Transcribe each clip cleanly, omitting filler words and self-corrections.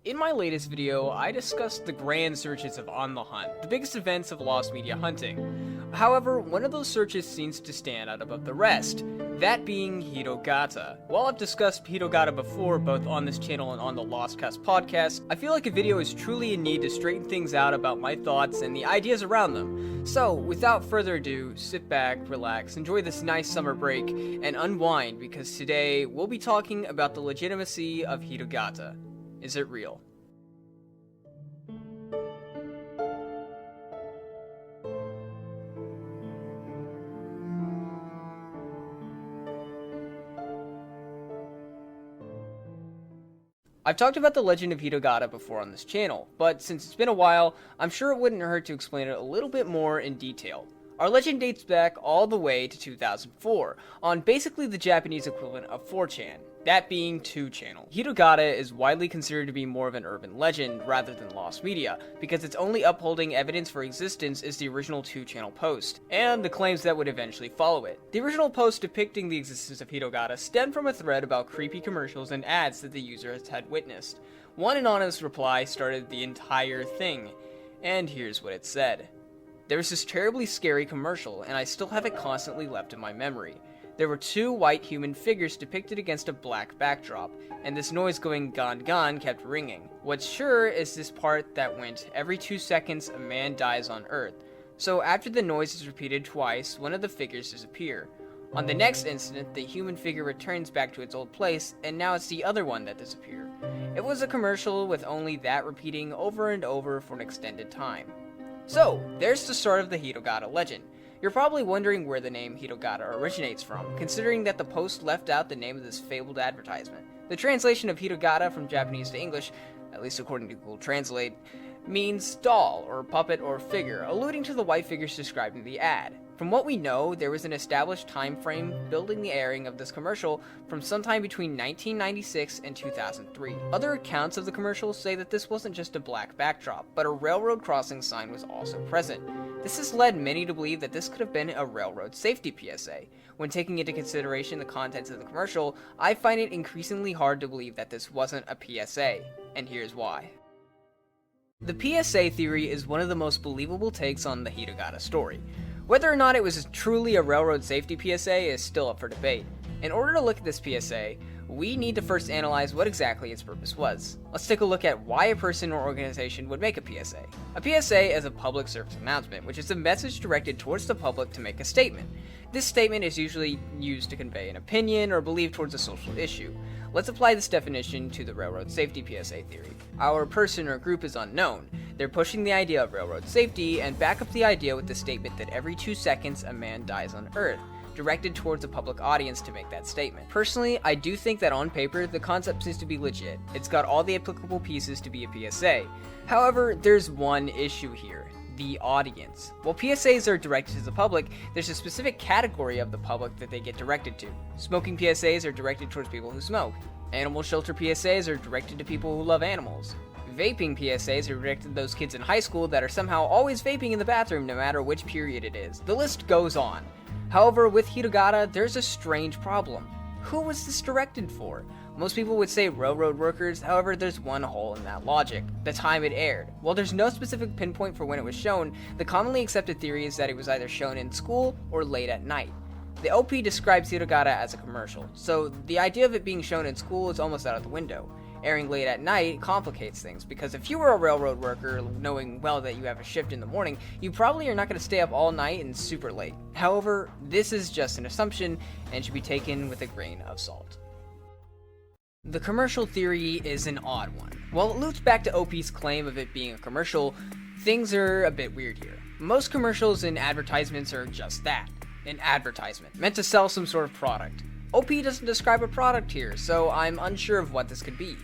In my latest video, I discussed the grand searches of On the Hunt, the biggest events of lost media hunting. However, one of those searches seems to stand out above the rest, that being Hitogata. While I've discussed Hitogata before, both on this channel and on the Lostcast podcast, I feel like a video is truly in need to straighten things out about my thoughts and the ideas around them. So, without further ado, sit back, relax, enjoy this nice summer break, and unwind, because today we'll be talking about the legitimacy of Hitogata. Is it real? I've talked about the legend of Hitogata before on this channel, but since it's been a while, I'm sure it wouldn't hurt to explain it a little bit more in detail. Our legend dates back all the way to 2004, on basically the Japanese equivalent of 4chan, that being 2channel. Hitogata is widely considered to be more of an urban legend rather than lost media, because its only upholding evidence for existence is the original 2channel post, and the claims that would eventually follow it. The original post depicting the existence of Hitogata stemmed from a thread about creepy commercials and ads that the user had witnessed. One anonymous reply started the entire thing, and here's what it said. There was this terribly scary commercial, and I still have it constantly left in my memory. There were two white human figures depicted against a black backdrop, and this noise going "gon gon" kept ringing. What's sure is this part that went, every 2 seconds a man dies on Earth. So after the noise is repeated twice, one of the figures disappear. On the next incident, the human figure returns back to its old place, and now it's the other one that disappeared. It was a commercial with only that repeating over and over for an extended time. So, there's the start of the Hitogata legend. You're probably wondering where the name Hitogata originates from, considering that the post left out the name of this fabled advertisement. The translation of Hitogata from Japanese to English, at least according to Google Translate, means doll, or puppet, or figure, alluding to the white figures described in the ad. From what we know, there was an established time frame building the airing of this commercial from sometime between 1996 and 2003. Other accounts of the commercial say that this wasn't just a black backdrop, but a railroad crossing sign was also present. This has led many to believe that this could have been a railroad safety PSA. When taking into consideration the contents of the commercial, I find it increasingly hard to believe that this wasn't a PSA, and here's why. The PSA theory is one of the most believable takes on the Hitogata story. Whether or not it was truly a railroad safety PSA is still up for debate. In order to look at this PSA, we need to first analyze what exactly its purpose was. Let's take a look at why a person or organization would make a PSA. A PSA is a public service announcement, which is a message directed towards the public to make a statement. This statement is usually used to convey an opinion or belief towards a social issue. Let's apply this definition to the railroad safety PSA theory. Our person or group is unknown. They're pushing the idea of railroad safety and back up the idea with the statement that every 2 seconds a man dies on Earth, directed towards a public audience to make that statement. Personally, I do think that on paper, the concept seems to be legit. It's got all the applicable pieces to be a PSA. However, there's one issue here. The audience. While PSAs are directed to the public, there's a specific category of the public that they get directed to. Smoking PSAs are directed towards people who smoke. Animal shelter PSAs are directed to people who love animals. Vaping PSAs are directed to those kids in high school that are somehow always vaping in the bathroom no matter which period it is. The list goes on. However, with Hitogata, there's a strange problem. Who was this directed for? Most people would say railroad workers, however there's one hole in that logic, the time it aired. While there's no specific pinpoint for when it was shown, the commonly accepted theory is that it was either shown in school or late at night. The OP describes Hitogata as a commercial, so the idea of it being shown in school is almost out of the window. Airing late at night complicates things, because if you were a railroad worker knowing well that you have a shift in the morning, you probably are not going to stay up all night and super late. However, this is just an assumption and should be taken with a grain of salt. The commercial theory is an odd one. While it loops back to OP's claim of it being a commercial, things are a bit weird here. Most commercials and advertisements are just that, an advertisement, meant to sell some sort of product. OP doesn't describe a product here, so I'm unsure of what this could be.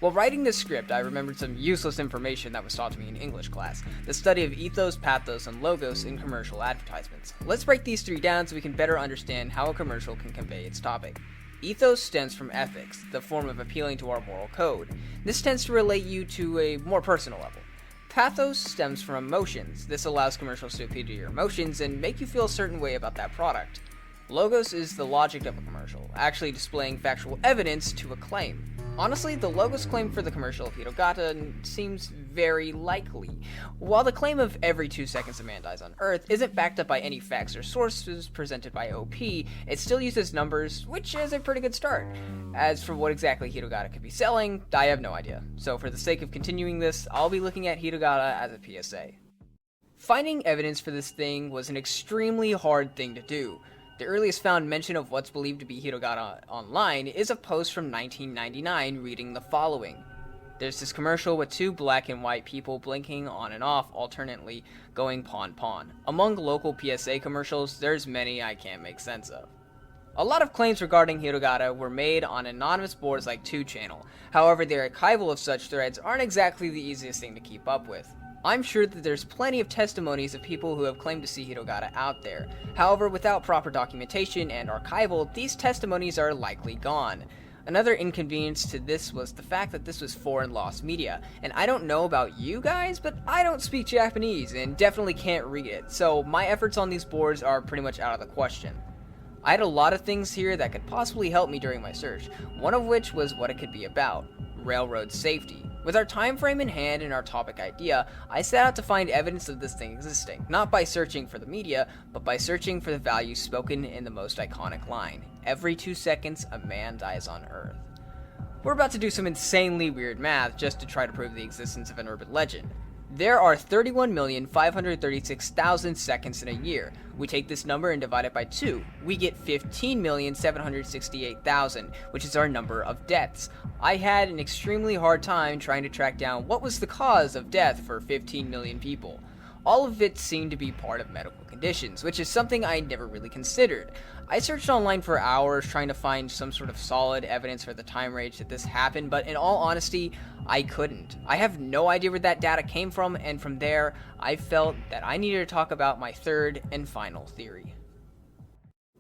While writing this script, I remembered some useless information that was taught to me in English class, the study of ethos, pathos, and logos in commercial advertisements. Let's break these three down so we can better understand how a commercial can convey its topic. Ethos stems from ethics, the form of appealing to our moral code. This tends to relate you to a more personal level. Pathos stems from emotions. This allows commercials to appeal to your emotions and make you feel a certain way about that product. Logos is the logic of a commercial, actually displaying factual evidence to a claim. Honestly, the logo's claim for the commercial of Hitogata seems very likely. While the claim of every 2 seconds a man dies on Earth isn't backed up by any facts or sources presented by OP, it still uses numbers, which is a pretty good start. As for what exactly Hitogata could be selling, I have no idea. So for the sake of continuing this, I'll be looking at Hitogata as a PSA. Finding evidence for this thing was an extremely hard thing to do. The earliest found mention of what's believed to be Hitogata online is a post from 1999 reading the following. There's this commercial with 2 black and white people blinking on and off alternately, going pawn pawn. Among local PSA commercials, there's many I can't make sense of. A lot of claims regarding Hitogata were made on anonymous boards like 2channel, however the archival of such threads aren't exactly the easiest thing to keep up with. I'm sure that there's plenty of testimonies of people who have claimed to see Hitogata out there. However, without proper documentation and archival, these testimonies are likely gone. Another inconvenience to this was the fact that this was foreign lost media, and I don't know about you guys, but I don't speak Japanese and definitely can't read it, so my efforts on these boards are pretty much out of the question. I had a lot of things here that could possibly help me during my search, one of which was what it could be about: railroad safety. With our time frame in hand and our topic idea, I set out to find evidence of this thing existing, not by searching for the media, but by searching for the values spoken in the most iconic line: every 2 seconds a man dies on Earth. We're about to do some insanely weird math just to try to prove the existence of an urban legend. There are 31,536,000 seconds in a year. We take this number and divide it by 2. We get 15,768,000, which is our number of deaths. I had an extremely hard time trying to track down what was the cause of death for 15 million people. All of it seemed to be part of medical conditions, which is something I never really considered. I searched online for hours trying to find some sort of solid evidence for the time range that this happened, but in all honesty, I couldn't. I have no idea where that data came from, and from there, I felt that I needed to talk about my third and final theory.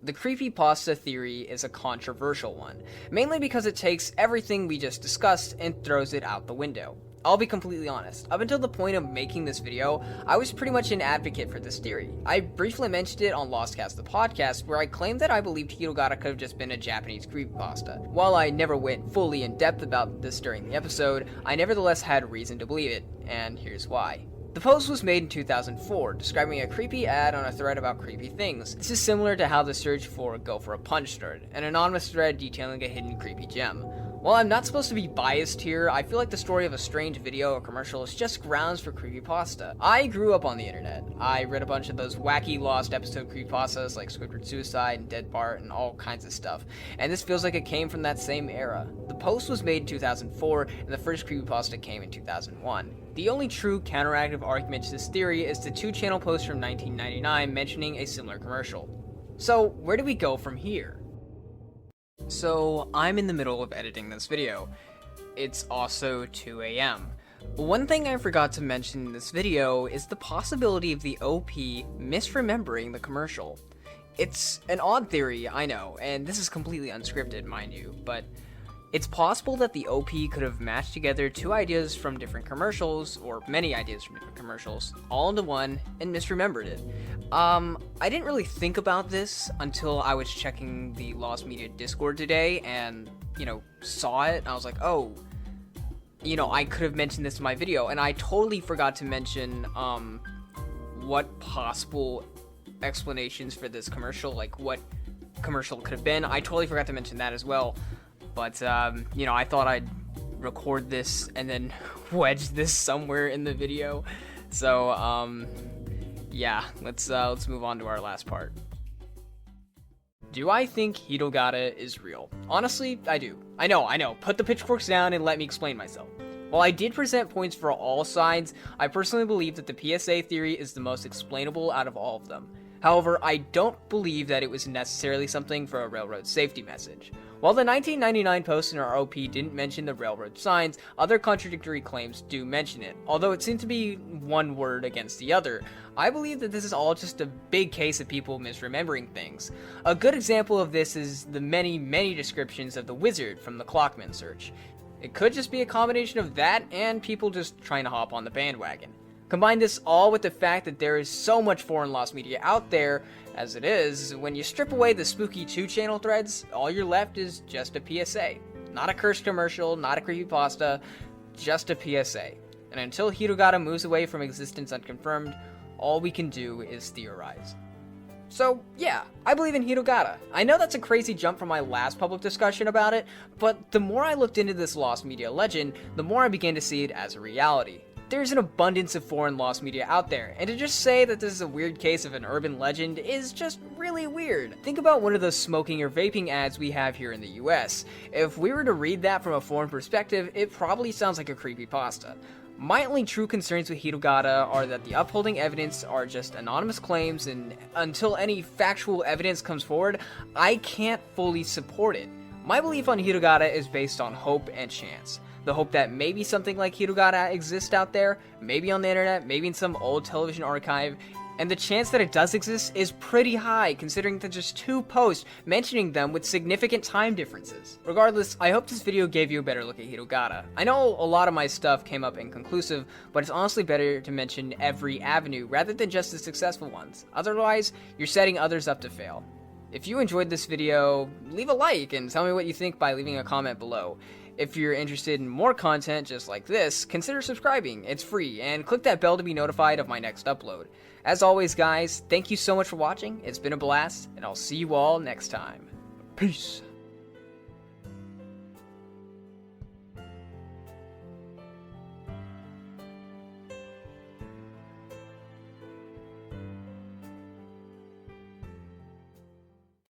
The Creepypasta Theory is a controversial one, mainly because it takes everything we just discussed and throws it out the window. I'll be completely honest, up until the point of making this video, I was pretty much an advocate for this theory. I briefly mentioned it on Lostcast the podcast, where I claimed that I believed Hitogata could have just been a Japanese creepypasta. While I never went fully in depth about this during the episode, I nevertheless had reason to believe it, and here's why. The post was made in 2004, describing a creepy ad on a thread about creepy things. This is similar to how the search for Go for a Punch started, an anonymous thread detailing a hidden creepy gem. While I'm not supposed to be biased here, I feel like the story of a strange video or commercial is just grounds for creepypasta. I grew up on the internet. I read a bunch of those wacky lost episode creepypastas like Squidward Suicide and Dead Bart and all kinds of stuff, and this feels like it came from that same era. The post was made in 2004, and the first creepypasta came in 2001. The only true counteractive argument to this theory is the 2channel post from 1999 mentioning a similar commercial. So, where do we go from here? So, I'm in the middle of editing this video. It's also 2 AM. One thing I forgot to mention in this video is the possibility of the OP misremembering the commercial. It's an odd theory, I know, and this is completely unscripted, mind you, but it's possible that the OP could have matched together 2 ideas from different commercials, or many ideas from different commercials, all into one, and misremembered it. I didn't really think about this until I was checking the Lost Media Discord today and, saw it, and I was like, oh, I could have mentioned this in my video, and I totally forgot to mention, what possible explanations for this commercial, like what commercial could have been. I totally forgot to mention that as well. But, I thought I'd record this and then wedge this somewhere in the video. So, yeah, let's move on to our last part. Do I think Hitogata is real? Honestly, I do. I know. Put the pitchforks down and let me explain myself. While I did present points for all sides, I personally believe that the PSA theory is the most explainable out of all of them. However, I don't believe that it was necessarily something for a railroad safety message. While the 1999 post in our OP didn't mention the railroad signs, other contradictory claims do mention it. Although it seemed to be one word against the other, I believe that this is all just a big case of people misremembering things. A good example of this is the many descriptions of the wizard from the Clockman search. It could just be a combination of that and people just trying to hop on the bandwagon. Combine this all with the fact that there is so much foreign lost media out there as it is, when you strip away the spooky 2channel threads, all you're left is just a PSA. Not a cursed commercial, not a creepypasta, just a PSA. And until Hitogata moves away from existence unconfirmed, all we can do is theorize. So, yeah, I believe in Hitogata. I know that's a crazy jump from my last public discussion about it, but the more I looked into this lost media legend, the more I began to see it as a reality. There's an abundance of foreign lost media out there, and to just say that this is a weird case of an urban legend is just really weird. Think about one of those smoking or vaping ads we have here in the US. If we were to read that from a foreign perspective, it probably sounds like a creepypasta. My only true concerns with Hitogata are that the upholding evidence are just anonymous claims, and until any factual evidence comes forward, I can't fully support it. My belief on Hitogata is based on hope and chance. The hope that maybe something like Hitogata exists out there, maybe on the internet, maybe in some old television archive, and the chance that it does exist is pretty high, considering that just 2 posts mentioning them with significant time differences. Regardless, I hope this video gave you a better look at Hitogata. I know a lot of my stuff came up inconclusive, but it's honestly better to mention every avenue rather than just the successful ones. Otherwise, you're setting others up to fail. If you enjoyed this video, leave a like and tell me what you think by leaving a comment below. If you're interested in more content just like this, consider subscribing. It's free, and click that bell to be notified of my next upload. As always, guys, thank you so much for watching. It's been a blast, and I'll see you all next time. Peace.